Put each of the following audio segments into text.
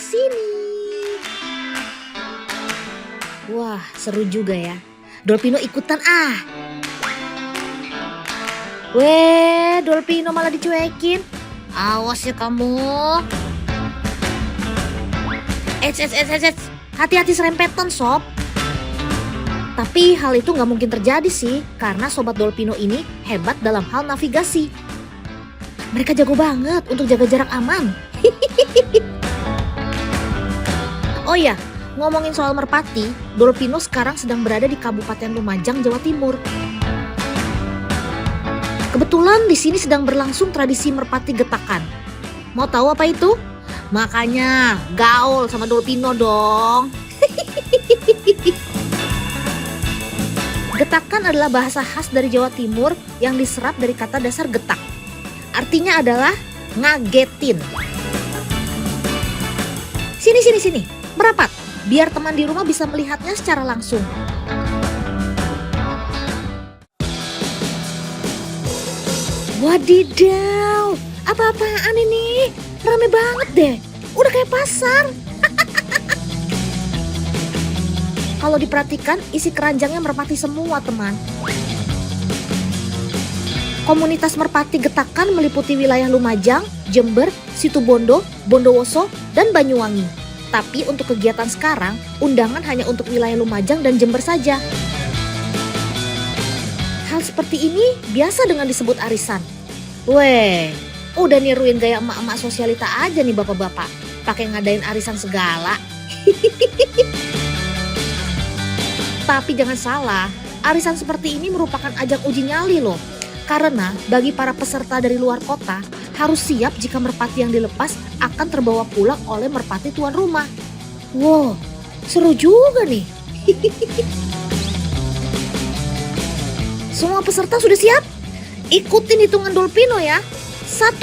sini. Wah, seru juga ya. Dolpino ikutan ah. Weh, Dolpino malah dicuekin. Awas ya kamu. Hati-hati serempetan sob. Tapi hal itu nggak mungkin terjadi sih, karena sobat Dolpino ini hebat dalam hal navigasi. Mereka jago banget untuk jaga jarak aman. Oh ya, ngomongin soal merpati, Dolpino sekarang sedang berada di Kabupaten Lumajang, Jawa Timur. Kebetulan di sini sedang berlangsung tradisi merpati getakan. Mau tahu apa itu? Makanya gaul sama Dolpino dong. Getakan adalah bahasa khas dari Jawa Timur yang diserap dari kata dasar getak. Artinya adalah ngagetin. Sini, merapat, biar teman di rumah bisa melihatnya secara langsung. Wadidaw, apa-apaan ini? Rame banget deh, udah kayak pasar. Kalau diperhatikan, isi keranjangnya merpati semua, teman. Komunitas merpati getakan meliputi wilayah Lumajang, Jember, Situbondo, Bondowoso, dan Banyuwangi. Tapi untuk kegiatan sekarang, undangan hanya untuk wilayah Lumajang dan Jember saja. Hal seperti ini biasa dengan disebut arisan. Weh, udah niruin gaya emak-emak sosialita aja nih bapak-bapak. Pakai ngadain arisan segala. Tapi jangan salah, arisan seperti ini merupakan ajang uji nyali loh. Karena bagi para peserta dari luar kota, harus siap jika merpati yang dilepas akan terbawa pulang oleh merpati tuan rumah. Wow, seru juga nih. Semua peserta sudah siap? Ikutin hitungan Dolpino ya. 1,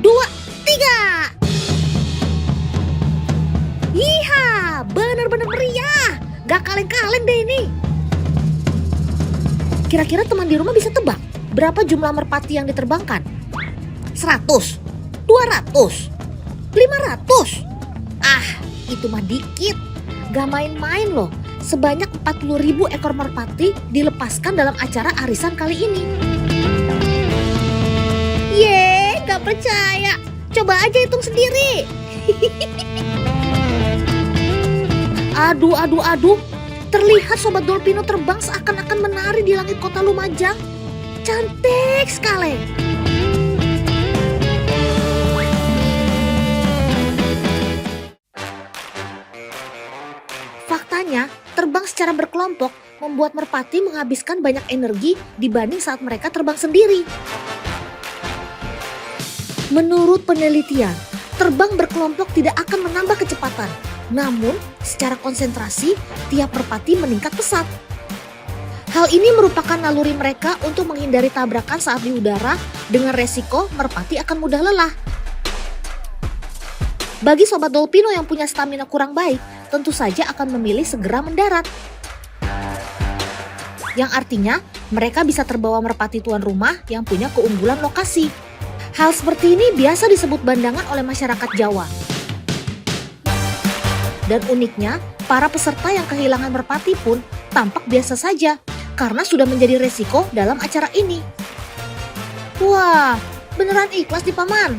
2, 3. Iha, bener-bener meriah. Gak kaleng-kaleng deh ini. Kira-kira teman di rumah bisa tebak berapa jumlah merpati yang diterbangkan? 100, 200, 500. Ah, itu mah dikit. Gak main-main loh. Sebanyak 40.000 ekor merpati dilepaskan dalam acara arisan kali ini. Yeay, gak percaya. Coba aja hitung sendiri. Aduh. Terlihat sobat Dolpino terbang seakan-akan menari di langit kota Lumajang. Cantik sekali. Faktanya, terbang secara berkelompok membuat merpati menghabiskan banyak energi dibanding saat mereka terbang sendiri. Menurut penelitian, terbang berkelompok tidak akan menambah kecepatan. Namun, secara konsentrasi, tiap merpati meningkat pesat. Hal ini merupakan naluri mereka untuk menghindari tabrakan saat di udara dengan resiko merpati akan mudah lelah. Bagi sobat Dolpino yang punya stamina kurang baik, tentu saja akan memilih segera mendarat. Yang artinya, mereka bisa terbawa merpati tuan rumah yang punya keunggulan lokasi. Hal seperti ini biasa disebut bandangan oleh masyarakat Jawa. Dan uniknya, para peserta yang kehilangan merpati pun tampak biasa saja karena sudah menjadi resiko dalam acara ini. Wah, beneran ikhlas di paman.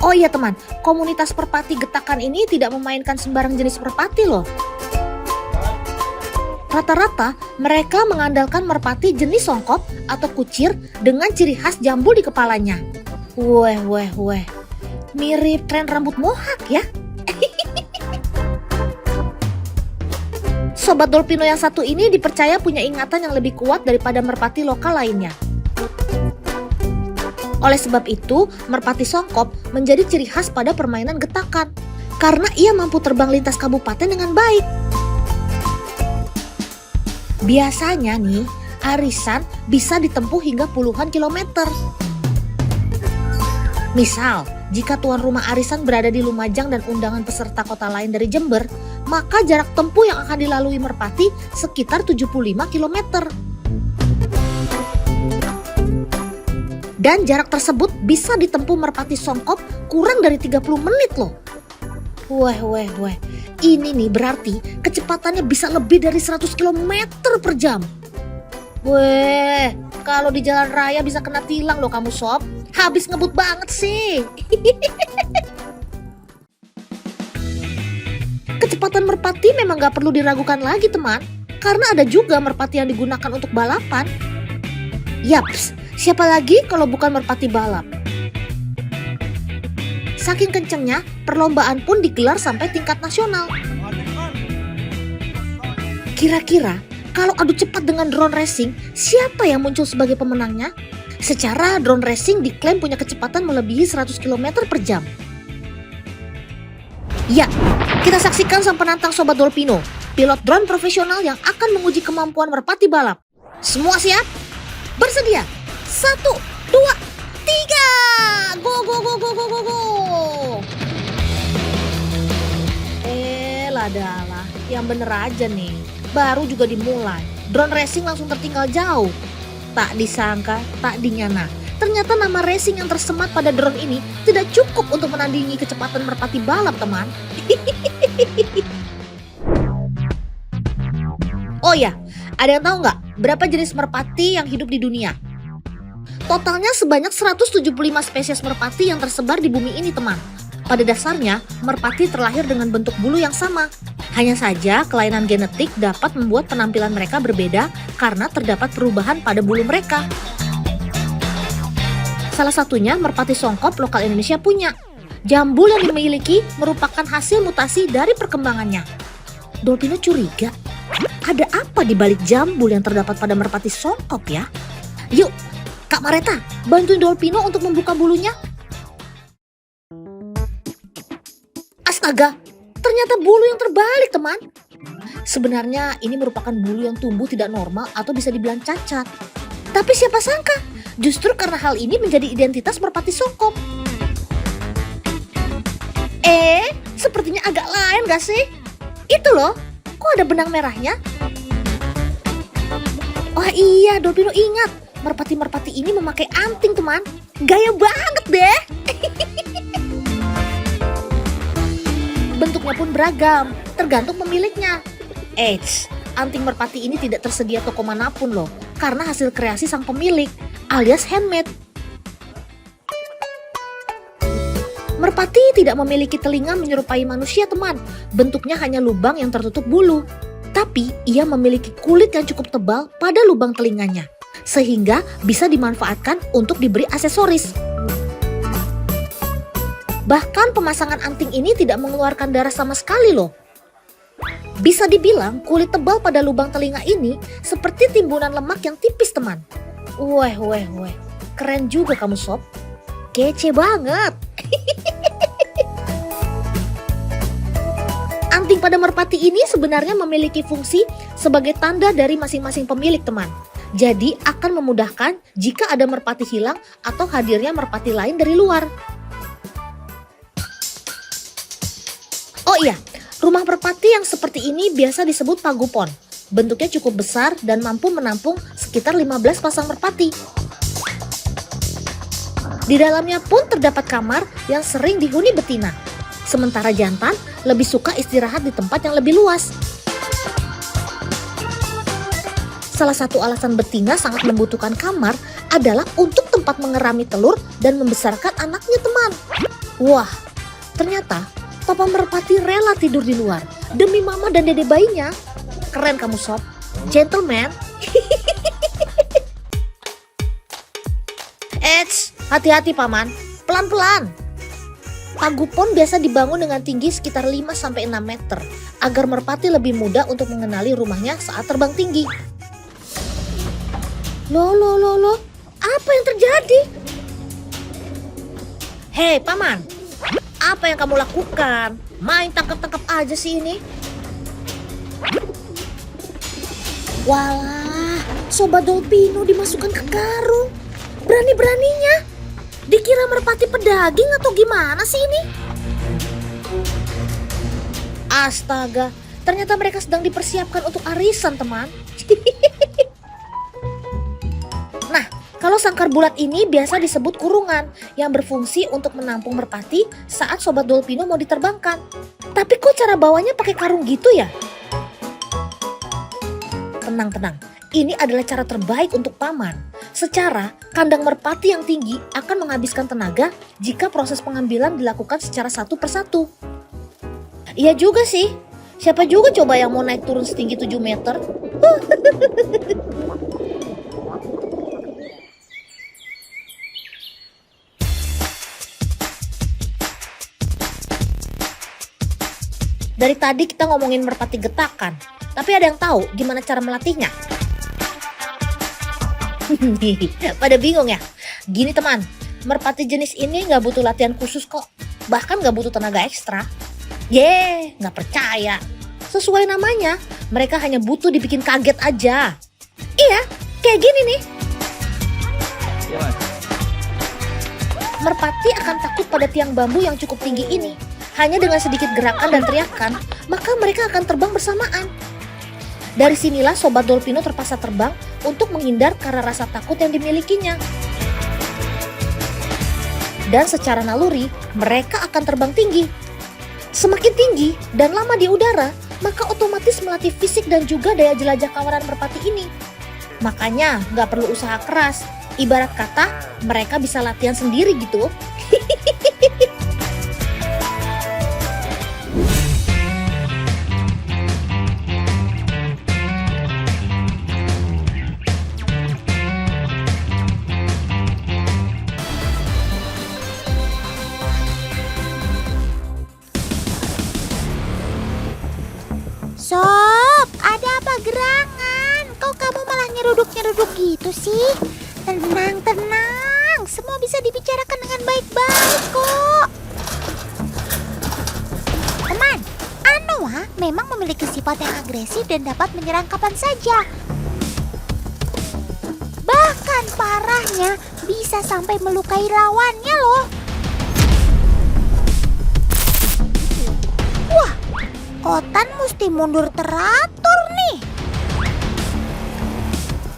Oh iya teman, komunitas merpati getakan ini tidak memainkan sembarang jenis merpati loh. Rata-rata mereka mengandalkan merpati jenis songkop atau kucir dengan ciri khas jambul di kepalanya. Weh. Mirip tren rambut mohak ya. Sobat Dolpino yang satu ini dipercaya punya ingatan yang lebih kuat daripada merpati lokal lainnya. Oleh sebab itu, merpati songkop menjadi ciri khas pada permainan getakan. Karena ia mampu terbang lintas kabupaten dengan baik. Biasanya nih, arisan bisa ditempuh hingga puluhan kilometer. Misal, jika tuan rumah arisan berada di Lumajang dan undangan peserta kota lain dari Jember, maka jarak tempuh yang akan dilalui merpati sekitar 75 km. Dan jarak tersebut bisa ditempuh merpati songkop kurang dari 30 menit loh. Weh. Ini nih berarti kecepatannya bisa lebih dari 100 km per jam. Weh, kalau di jalan raya bisa kena tilang loh kamu sob. Habis ngebut banget sih. Kecepatan merpati memang gak perlu diragukan lagi teman. Karena ada juga merpati yang digunakan untuk balapan. Yaps, siapa lagi kalau bukan merpati balap? Saking kencengnya, perlombaan pun digelar sampai tingkat nasional. Kira-kira, kalau adu cepat dengan drone racing, siapa yang muncul sebagai pemenangnya? Secara drone racing diklaim punya kecepatan melebihi 100 km per jam. Ya, kita saksikan sang penantang Sobat Dolpino, pilot drone profesional yang akan menguji kemampuan merpati balap. Semua siap? Bersedia? 1, 2, 3! Go! Ladalah, yang bener aja nih. Baru juga dimulai, drone racing langsung tertinggal jauh. Tak disangka, tak dinyana. Ternyata nama racing yang tersemat pada drone ini tidak cukup untuk menandingi kecepatan merpati balap, teman. Oh ya, ada yang tahu nggak berapa jenis merpati yang hidup di dunia? Totalnya sebanyak 175 spesies merpati yang tersebar di bumi ini, teman. Pada dasarnya, merpati terlahir dengan bentuk bulu yang sama. Hanya saja, kelainan genetik dapat membuat penampilan mereka berbeda karena terdapat perubahan pada bulu mereka. Salah satunya merpati songkop lokal Indonesia punya. Jambul yang dimiliki merupakan hasil mutasi dari perkembangannya. Dolpino curiga, ada apa di balik jambul yang terdapat pada merpati songkop ya? Yuk, Kak Mareta, bantuin Dolpino untuk membuka bulunya. Astaga, ternyata bulu yang terbalik, teman. Sebenarnya ini merupakan bulu yang tumbuh tidak normal atau bisa dibilang cacat. Tapi siapa sangka, justru karena hal ini menjadi identitas merpati songkop. Sepertinya agak lain gak sih? Itu loh, kok ada benang merahnya? Wah iya, Dolpino ingat, merpati-merpati ini memakai anting, teman. Gaya banget deh. Bentuknya pun beragam, tergantung pemiliknya. Anting merpati ini tidak tersedia toko manapun loh, karena hasil kreasi sang pemilik, alias handmade. Merpati tidak memiliki telinga menyerupai manusia, teman. Bentuknya hanya lubang yang tertutup bulu. Tapi ia memiliki kulit yang cukup tebal pada lubang telinganya, sehingga bisa dimanfaatkan untuk diberi aksesoris. Bahkan pemasangan anting ini tidak mengeluarkan darah sama sekali loh. Bisa dibilang kulit tebal pada lubang telinga ini seperti timbunan lemak yang tipis, teman. Weh. Keren juga kamu sob. Kece banget. Anting pada merpati ini sebenarnya memiliki fungsi sebagai tanda dari masing-masing pemilik, teman. Jadi akan memudahkan jika ada merpati hilang atau hadirnya merpati lain dari luar. Oh iya, rumah merpati yang seperti ini biasa disebut pagupon. Bentuknya cukup besar dan mampu menampung sekitar 15 pasang merpati. Di dalamnya pun terdapat kamar yang sering dihuni betina. Sementara jantan lebih suka istirahat di tempat yang lebih luas. Salah satu alasan betina sangat membutuhkan kamar adalah untuk tempat mengerami telur dan membesarkan anaknya, teman. Wah, ternyata papa merpati rela tidur di luar demi mama dan dede bayinya. Keren kamu sob, gentleman. Hati-hati paman, pelan-pelan. Pagupon biasa dibangun dengan tinggi sekitar 5-6 meter agar merpati lebih mudah untuk mengenali rumahnya saat terbang tinggi. Loh, apa yang terjadi? Hei paman, apa yang kamu lakukan? Main tangkap-tangkap aja sih ini. Walah, Sobat Dolpino dimasukkan ke karung. Berani-beraninya. Dikira merpati pedaging atau gimana sih ini? Astaga, ternyata mereka sedang dipersiapkan untuk arisan, teman. Nah, Kalau sangkar bulat ini biasa disebut kurungan yang berfungsi untuk menampung merpati saat sobat Dolpino mau diterbangkan. Tapi kok cara bawanya pakai karung gitu ya? Tenang, ini adalah cara terbaik untuk paman. Secara kandang merpati yang tinggi akan menghabiskan tenaga jika proses pengambilan dilakukan secara satu persatu. Iya juga sih, siapa juga coba yang mau naik turun setinggi 7 meter? Dari tadi kita ngomongin merpati getakan, tapi ada yang tahu gimana cara melatihnya? Pada bingung ya? Gini teman, merpati jenis ini nggak butuh latihan khusus kok, bahkan nggak butuh tenaga ekstra. Nggak percaya. Sesuai namanya, mereka hanya butuh dibikin kaget aja. Iya, kayak gini nih. Merpati akan takut pada tiang bambu yang cukup tinggi ini. Hanya dengan sedikit gerakan dan teriakan, maka mereka akan terbang bersamaan. Dari sinilah Sobat Dolpino terpaksa terbang untuk menghindar karena rasa takut yang dimilikinya. Dan secara naluri, mereka akan terbang tinggi. Semakin tinggi dan lama di udara, maka otomatis melatih fisik dan juga daya jelajah kawanan merpati ini. Makanya nggak perlu usaha keras. Ibarat kata, mereka bisa latihan sendiri gitu. Sob, ada apa gerangan? Kok kamu malah nyeruduk-nyeruduk gitu sih? Tenang, semua bisa dibicarakan dengan baik-baik kok. Teman, Anoa memang memiliki sifat yang agresif dan dapat menyerang kapan saja. Bahkan parahnya bisa sampai melukai lawannya loh. Wah, Otan mesti mundur teratur nih.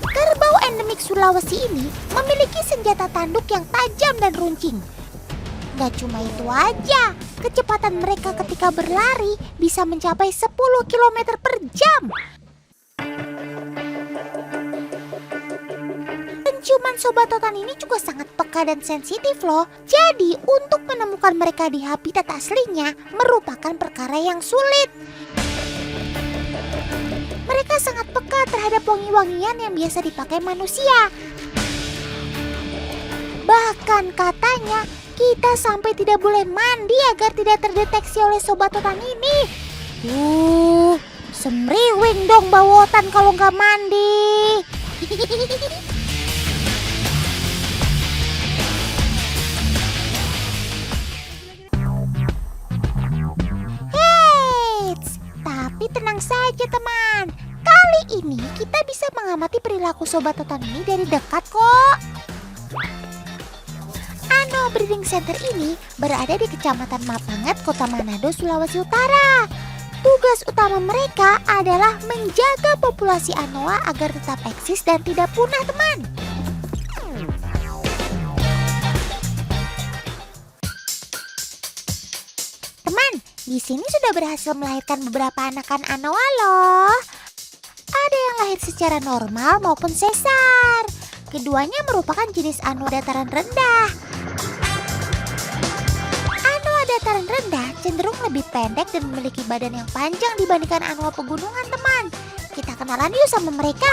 Kerbau endemik Sulawesi ini memiliki senjata tanduk yang tajam dan runcing. Gak cuma itu aja, kecepatan mereka ketika berlari bisa mencapai 10 km per jam. Penciuman Sobat Otan ini juga sangat peka dan sensitif loh. Jadi untuk menemukan mereka di habitat aslinya merupakan perkara yang sulit. Mereka sangat peka terhadap wangi-wangian yang biasa dipakai manusia. Bahkan katanya kita sampai tidak boleh mandi agar tidak terdeteksi oleh Sobat Otan ini. Semriwing dong bau Otan kalau nggak mandi. Tapi tenang saja teman, kali ini kita bisa mengamati perilaku Sobat Otan ini dari dekat kok. Ano Breeding Center ini berada di Kecamatan Mapangat, Kota Manado, Sulawesi Utara. Tugas utama mereka adalah menjaga populasi anoa agar tetap eksis dan tidak punah teman. Di sini sudah berhasil melahirkan beberapa anakan anoa loh. Ada yang lahir secara normal maupun sesar. Keduanya merupakan jenis anoa dataran rendah. Anoa dataran rendah cenderung lebih pendek dan memiliki badan yang panjang dibandingkan anoa pegunungan teman. Kita kenalan yuk sama mereka.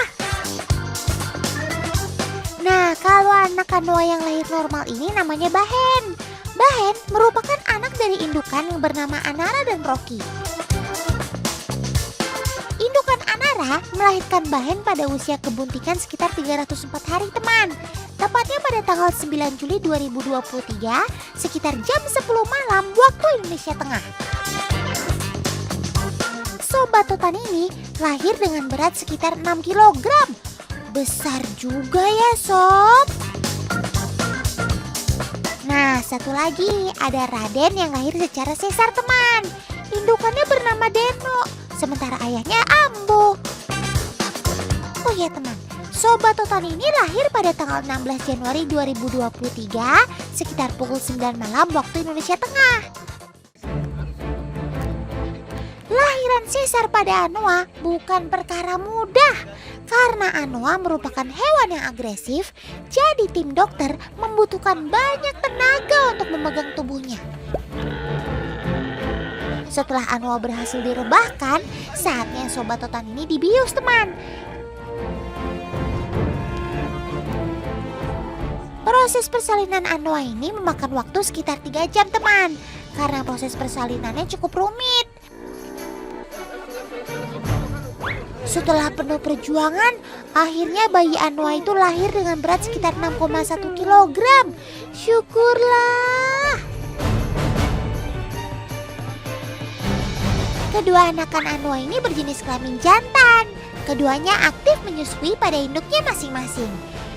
Nah, kalau anak anoa yang lahir normal ini namanya Bahen. Bahen merupakan anak dari indukan yang bernama Anara dan Rocky. Indukan Anara melahirkan Bahen pada usia kebuntingan sekitar 304 hari teman. Tepatnya pada tanggal 9 Juli 2023 sekitar jam 10 malam waktu Indonesia Tengah. Sobat Otan ini lahir dengan berat sekitar 6 kg. Besar juga ya sob. Nah, satu lagi ada Raden yang lahir secara sesar teman. Indukannya bernama Deno, sementara ayahnya Ambo. Oh ya teman, Sobat Totan ini lahir pada tanggal 16 Januari 2023 sekitar pukul 9 malam waktu Indonesia Tengah. Lahiran sesar pada Anoa bukan perkara mudah karena Anoa merupakan hewan yang agresif, jadi tim dokter membutuhkan banyak tenaga untuk memegang tubuhnya. Setelah Anoa berhasil direbahkan, saatnya Sobat Totan ini dibius, teman. Proses persalinan Anoa ini memakan waktu sekitar 3 jam, teman, karena proses persalinannya cukup rumit. Setelah penuh perjuangan, akhirnya bayi Anoa itu lahir dengan berat sekitar 6,1 kg. Syukurlah. Kedua anakan Anoa ini berjenis kelamin jantan. Keduanya aktif menyusui pada induknya masing-masing.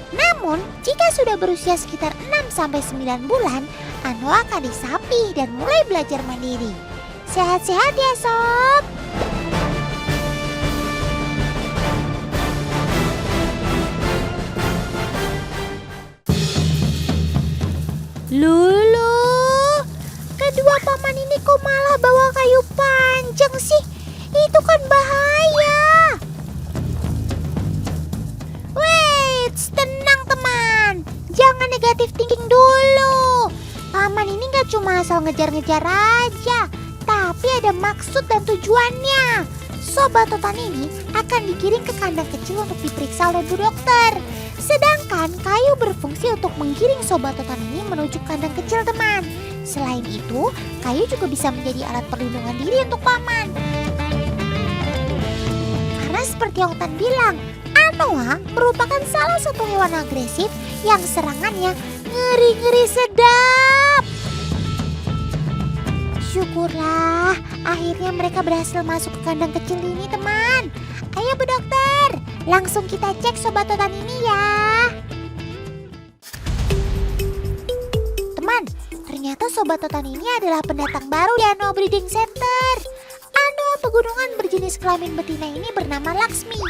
Namun, jika sudah berusia sekitar 6-9 bulan, Anoa akan disapih dan mulai belajar mandiri. Sehat-sehat ya, Sob! Lulu, kedua paman ini kok malah bawa kayu panjang sih? Itu kan bahaya. Wait, tenang teman. Jangan negatif thinking dulu. Paman ini gak cuma asal ngejar-ngejar aja, tapi ada maksud dan tujuannya. Sobat Totan ini akan dikirim ke kandang kecil untuk diperiksa oleh Bu Dokter. Sedangkan kayu berfungsi untuk menggiring Sobat Totan ini menuju kandang kecil, teman. Selain itu, kayu juga bisa menjadi alat perlindungan diri untuk paman. Karena seperti yang Otan bilang, Anoa merupakan salah satu hewan agresif yang serangannya ngeri-ngeri sedap. Syukurlah, akhirnya mereka berhasil masuk ke kandang kecil ini, teman. Ayo Bu Dokter, langsung kita cek Sobat Totan ini ya. Teman, ternyata Sobat Totan ini adalah pendatang baru di Anoa Breeding Center. Anoa pegunungan berjenis kelamin betina ini bernama Laksmi.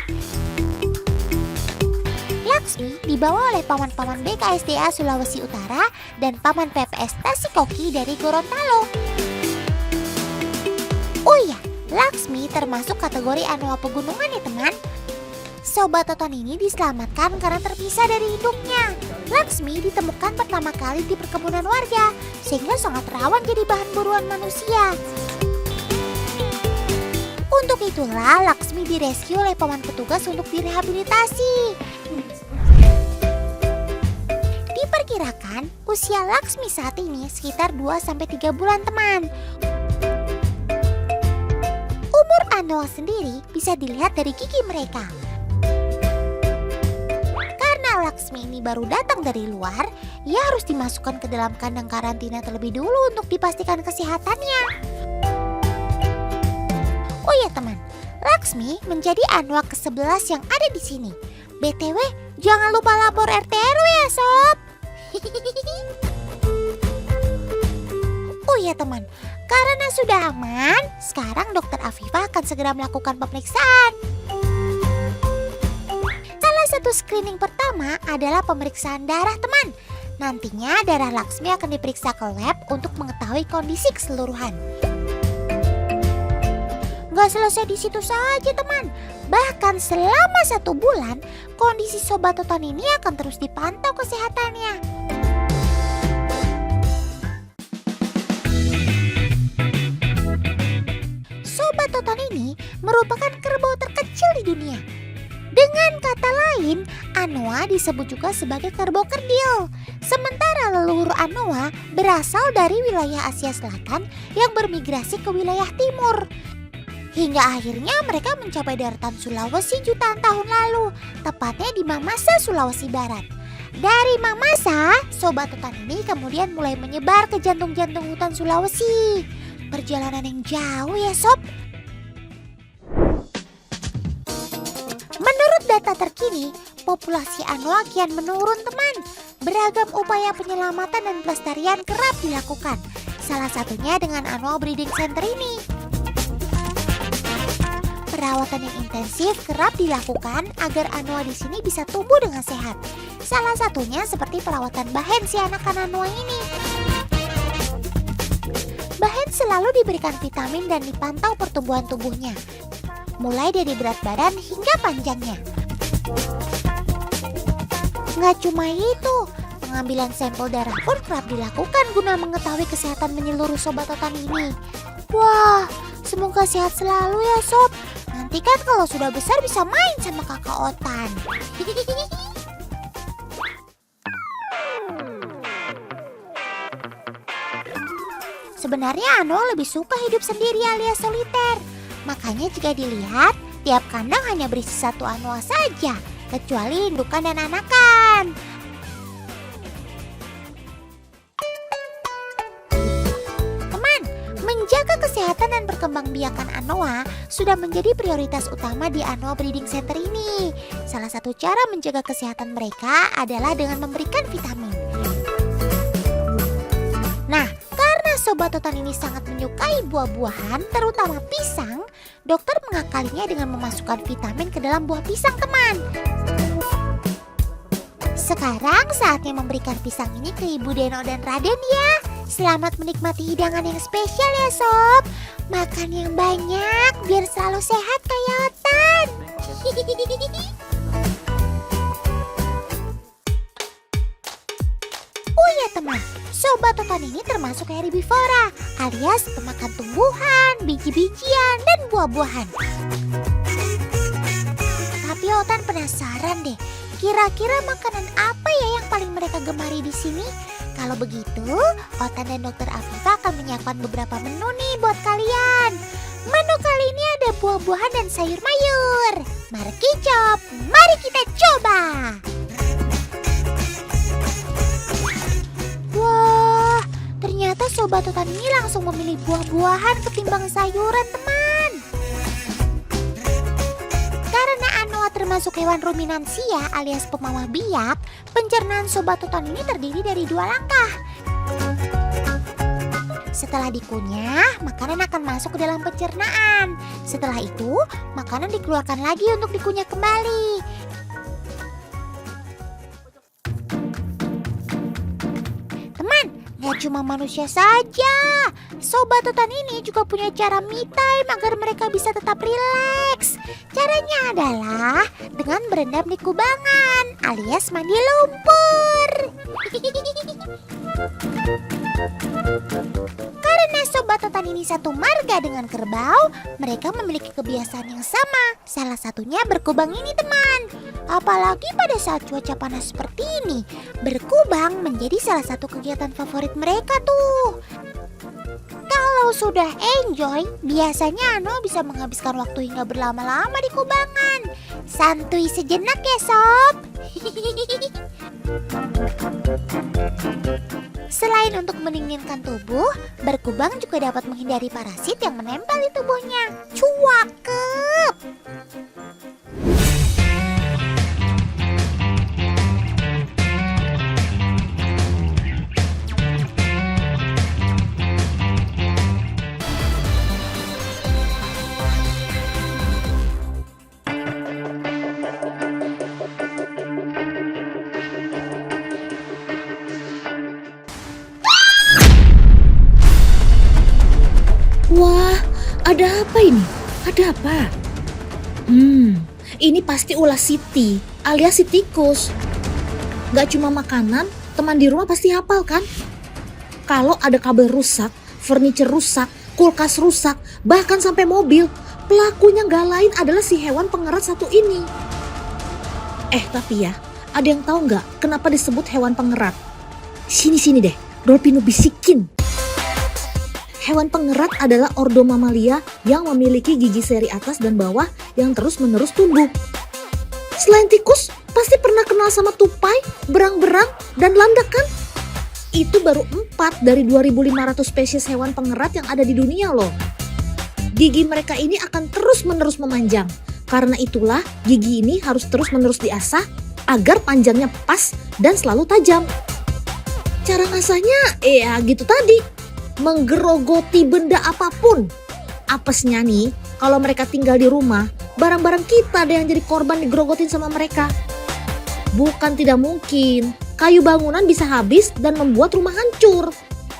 Laksmi dibawa oleh paman-paman BKSDA Sulawesi Utara dan paman PPS Tasikoki dari Gorontalo. Oh iya, Laksmi termasuk kategori Anoa pegunungan ya, teman. Sobat Totan ini diselamatkan karena terpisah dari induknya. Laksmi ditemukan pertama kali di perkebunan warga, sehingga sangat rawan jadi bahan buruan manusia. Untuk itulah Laksmi direscue oleh paman petugas untuk direhabilitasi. Diperkirakan usia Laksmi saat ini sekitar 2-3 bulan, teman. Umur Anoa sendiri bisa dilihat dari gigi mereka. Laksmi ini baru datang dari luar, ia harus dimasukkan ke dalam kandang karantina terlebih dulu untuk dipastikan kesehatannya. Oh ya teman, Laksmi menjadi Anoa ke-11 yang ada di sini. BTW, jangan lupa lapor RT RW ya, Sob. Oh ya teman, karena sudah aman, sekarang Dokter Afifah akan segera melakukan pemeriksaan. Satu screening pertama adalah pemeriksaan darah, teman. Nantinya darah Laksmi akan diperiksa ke lab untuk mengetahui kondisi keseluruhan. Gak selesai di situ saja, teman. Bahkan selama 1 bulan, kondisi Sobat Totan ini akan terus dipantau kesehatannya. Sobat Totan ini merupakan kerbau terkecil di dunia. Dengan kata lain, Anoa disebut juga sebagai kerbau kerdil. Sementara leluhur Anoa berasal dari wilayah Asia Selatan yang bermigrasi ke wilayah timur. Hingga akhirnya mereka mencapai daratan Sulawesi jutaan tahun lalu, tepatnya di Mamasa, Sulawesi Barat. Dari Mamasa, Sobat Totan ini kemudian mulai menyebar ke jantung-jantung hutan Sulawesi. Perjalanan yang jauh ya, Sob. Menurut data terkini, populasi Anoa kian menurun, teman. Beragam upaya penyelamatan dan pelestarian kerap dilakukan. Salah satunya dengan Anoa Breeding Center ini. perawatan yang intensif kerap dilakukan agar anoa di sini bisa tumbuh dengan sehat. Salah satunya seperti perawatan Bahen si anak-anak anoa ini. Bahen selalu diberikan vitamin dan dipantau pertumbuhan tubuhnya, mulai dari berat badan hingga panjangnya. Nggak cuma itu, pengambilan sampel darah pun kerap dilakukan guna mengetahui kesehatan menyeluruh sobat Otan ini. Wah, semoga sehat selalu ya sob. Nanti kan kalau sudah besar bisa main sama kakak Otan. Sebenarnya Ano lebih suka hidup sendiri alias soliter. Makanya jika dilihat, tiap kandang hanya berisi satu anoa saja, kecuali indukan dan anakan. Teman, menjaga kesehatan dan perkembangbiakan anoa sudah menjadi prioritas utama di Anoa Breeding Center ini. Salah satu cara menjaga kesehatan mereka adalah dengan memberikan vitamin. Nah, karena sobat Otan ini sangat menyukai buah-buahan, terutama pisang, dokter mengakalinya dengan memasukkan vitamin ke dalam buah pisang, teman. Sekarang saatnya memberikan pisang ini ke Ibu Deno dan Raden ya. Selamat menikmati hidangan yang spesial ya sob. Makan yang banyak biar selalu sehat kayak Otan. Oh ya teman, sobat Otan ini termasuk herbivora alias pemakan tumbuhan, biji-bijian, dan buah-buahan. Tapi Otan penasaran deh, kira-kira makanan apa ya yang paling mereka gemari di sini? Kalau begitu, Otan dan Dokter Afifa akan menyiapkan beberapa menu nih buat kalian. Menu kali ini ada buah-buahan dan sayur mayur. Mari kicop, mari kita coba. Wah, ternyata sobat Otan ini langsung memilih buah-buahan ketimbang sayuran, teman. Karena anoa termasuk hewan ruminansia alias pemamah biak, pencernaan sobat Otan ini terdiri dari 2 langkah. Setelah dikunyah, makanan akan masuk ke dalam pencernaan. Setelah itu, makanan dikeluarkan lagi untuk dikunyah kembali. Gak cuma manusia saja, sobat Otan ini juga punya cara me time agar mereka bisa tetap rileks. Caranya adalah dengan berendam di kubangan alias mandi lumpur. Karena sobat Otan ini satu marga dengan kerbau, mereka memiliki kebiasaan yang sama. Salah satunya berkubang ini teman. Apalagi pada saat cuaca panas seperti ini, berkubang menjadi salah satu kegiatan favorit mereka tuh. Kalau sudah enjoy, biasanya Ano bisa menghabiskan waktu hingga berlama-lama di kubangan. Santuy sejenak ya sob. Selain untuk mendinginkan tubuh, berkubang juga dapat menghindari parasit yang menempel di tubuhnya. Cakep. Wah, ada apa ini? Ada apa? Ini pasti ulah Siti, alias si tikus. Gak cuma makanan, teman di rumah pasti hafal kan? Kalau ada kabel rusak, furniture rusak, kulkas rusak, bahkan sampai mobil, pelakunya gak lain adalah si hewan pengerat satu ini. Tapi ya, ada yang tahu gak kenapa disebut hewan pengerat? Sini deh, Dolpino bisikin. Hewan pengerat adalah ordo mamalia yang memiliki gigi seri atas dan bawah yang terus-menerus tumbuh. Selain tikus, pasti pernah kenal sama tupai, berang-berang, dan landak kan? Itu baru 4 dari 2.500 spesies hewan pengerat yang ada di dunia loh. Gigi mereka ini akan terus-menerus memanjang. Karena itulah gigi ini harus terus-menerus diasah agar panjangnya pas dan selalu tajam. Cara ngasahnya gitu tadi. Menggerogoti benda apapun. Apesnya nih, Kalau mereka tinggal di rumah, barang-barang kita deh yang jadi korban digerogotin sama mereka. Bukan tidak mungkin, kayu bangunan bisa habis dan membuat rumah hancur.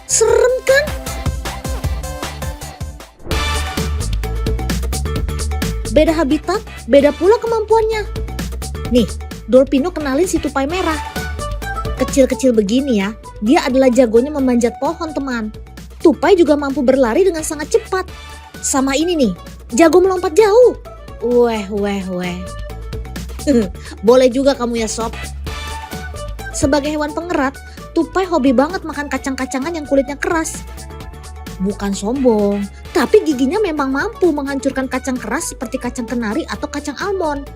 Serem kan? Beda habitat, beda pula kemampuannya. Nih, Dolpino kenalin si tupai merah. Kecil-kecil begini ya, dia adalah jagonya memanjat pohon, teman. Tupai juga mampu berlari dengan sangat cepat. Sama ini nih, jago melompat jauh. Weh. Boleh juga kamu ya, Sob. Sebagai hewan pengerat, tupai hobi banget makan kacang-kacangan yang kulitnya keras. Bukan sombong, tapi giginya memang mampu menghancurkan kacang keras seperti kacang kenari atau kacang almond.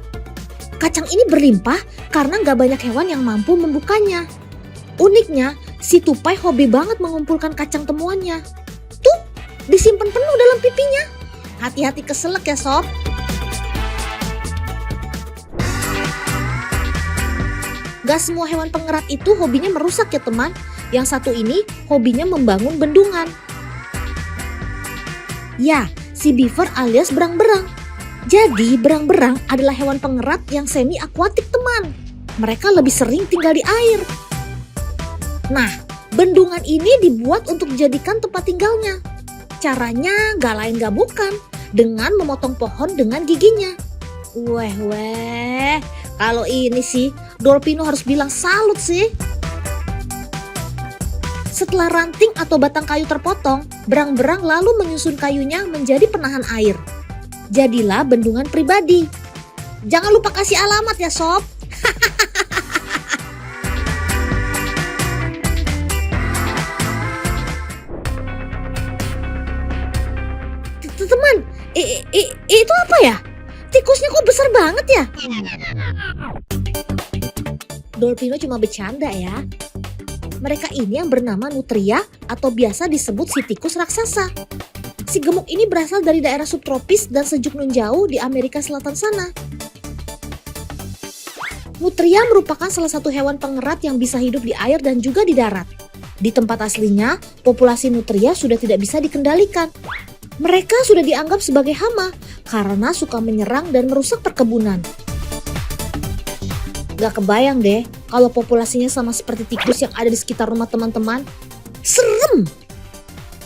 Kacang ini berlimpah karena gak banyak hewan yang mampu membukanya. Uniknya, si tupai hobi banget mengumpulkan kacang temuannya. Tuh, disimpan penuh dalam pipinya. Hati-hati keselak ya, Sob. Gak semua hewan pengerat itu hobinya merusak ya, teman. Yang satu ini hobinya membangun bendungan. Ya, si beaver alias berang-berang. Jadi berang-berang adalah hewan pengerat yang semi akuatik, teman. Mereka lebih sering tinggal di air. Nah, bendungan ini dibuat untuk dijadikan tempat tinggalnya. Caranya gak lain gak bukan dengan memotong pohon dengan giginya. Weh, kalau ini sih Dolpino harus bilang salut sih. Setelah ranting atau batang kayu terpotong, berang-berang lalu menyusun kayunya menjadi penahan air. Jadilah bendungan pribadi. Jangan lupa kasih alamat ya, Sob. Teman, itu apa ya? Tikusnya kok besar banget ya? Dolpino cuma bercanda ya. Mereka ini yang bernama nutria atau biasa disebut si tikus raksasa. Si gemuk ini berasal dari daerah subtropis dan sejuk nun jauh di Amerika Selatan sana. Nutria merupakan salah satu hewan pengerat yang bisa hidup di air dan juga di darat. Di tempat aslinya, populasi nutria sudah tidak bisa dikendalikan. Mereka sudah dianggap sebagai hama karena suka menyerang dan merusak perkebunan. Gak kebayang deh kalau populasinya sama seperti tikus yang ada di sekitar rumah teman-teman. Serem!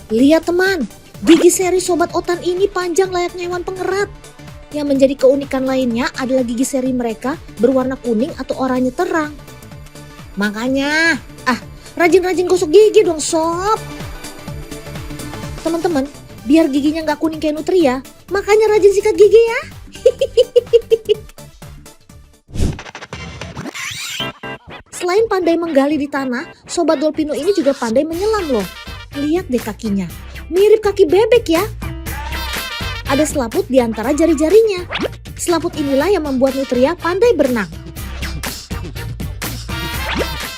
Lihat teman, gigi seri sobat otan ini panjang layaknya hewan pengerat. Yang menjadi keunikan lainnya adalah gigi seri mereka berwarna kuning atau oranye terang. Makanya, rajin-rajin gosok gigi dong, Sob. Teman-teman, biar giginya nggak kuning kayak nutria, makanya rajin sikat gigi ya. Selain pandai menggali di tanah, sobat Dolpino ini juga pandai menyelam loh. Lihat deh kakinya, mirip kaki bebek ya. Ada selaput di antara jari-jarinya. Selaput inilah yang membuat nutria pandai berenang.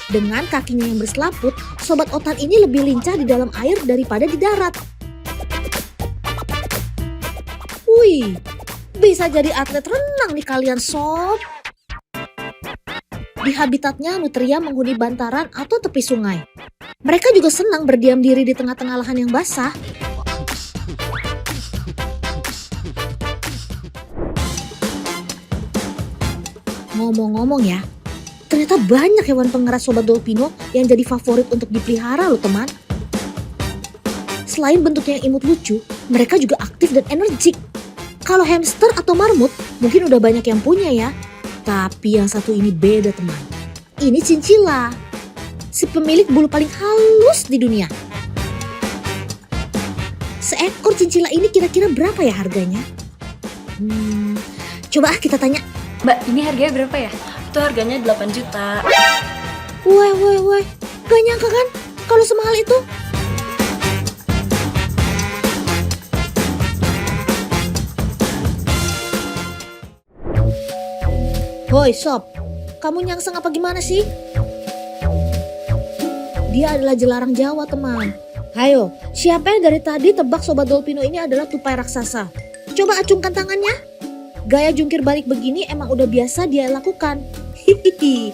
Dengan kakinya yang berselaput, sobat otan ini lebih lincah di dalam air daripada di darat. Wih, bisa jadi atlet renang nih kalian, Sob. Di habitatnya, nutria menghuni bantaran atau tepi sungai. Mereka juga senang berdiam diri di tengah-tengah lahan yang basah. Ngomong-ngomong ya, ternyata banyak hewan pengerat sobat Dolpino yang jadi favorit untuk dipelihara loh teman. Selain bentuknya yang imut lucu, mereka juga aktif dan energik. Kalau hamster atau marmut mungkin udah banyak yang punya ya. Tapi yang satu ini beda teman. Ini chinchilla, si pemilik bulu paling halus di dunia. Seekor chinchilla ini kira-kira berapa ya harganya? Coba kita tanya. Mbak, ini harganya berapa ya? Itu harganya 8 juta. Weh. Gak nyangka kan kalau semahal itu? Hoi Sob, kamu nyangseng apa gimana sih? Dia adalah jelarang Jawa teman. Hayo, siapa yang dari tadi tebak sobat Dolpino ini adalah tupai raksasa? Coba acungkan tangannya. Gaya jungkir balik begini emang udah biasa dia lakukan. Hihihi.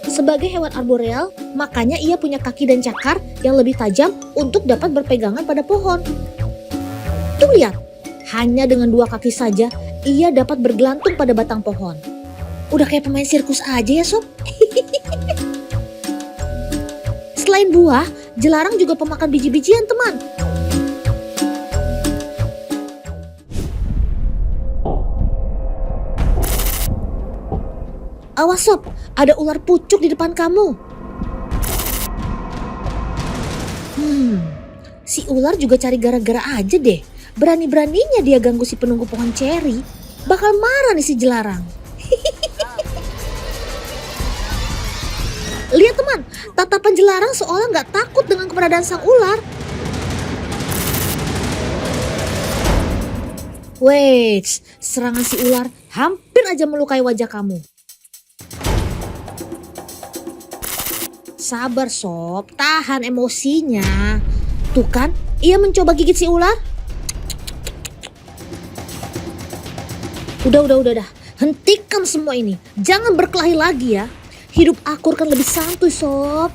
Sebagai hewan arboreal, makanya ia punya kaki dan cakar yang lebih tajam untuk dapat berpegangan pada pohon. Tuh lihat, Hanya dengan 2 kaki saja, ia dapat bergelantung pada batang pohon. Udah kayak pemain sirkus aja ya sob. Selain buah, jelarang juga pemakan biji-bijian teman. Awas sob, ada ular pucuk di depan kamu. Si ular juga cari gara-gara aja deh. Berani-beraninya dia ganggu si penunggu pohon ceri. Bakal marah nih si jelarang. Lihat teman, tatapan jelarang seolah nggak takut dengan keberadaan sang ular. Wait, serangan si ular hampir aja melukai wajah kamu. Sabar sob, tahan emosinya. Tuh kan, ia mencoba gigit si ular. Udah. Hentikan semua ini. Jangan berkelahi lagi ya. Hidup akur kan lebih santuy sob.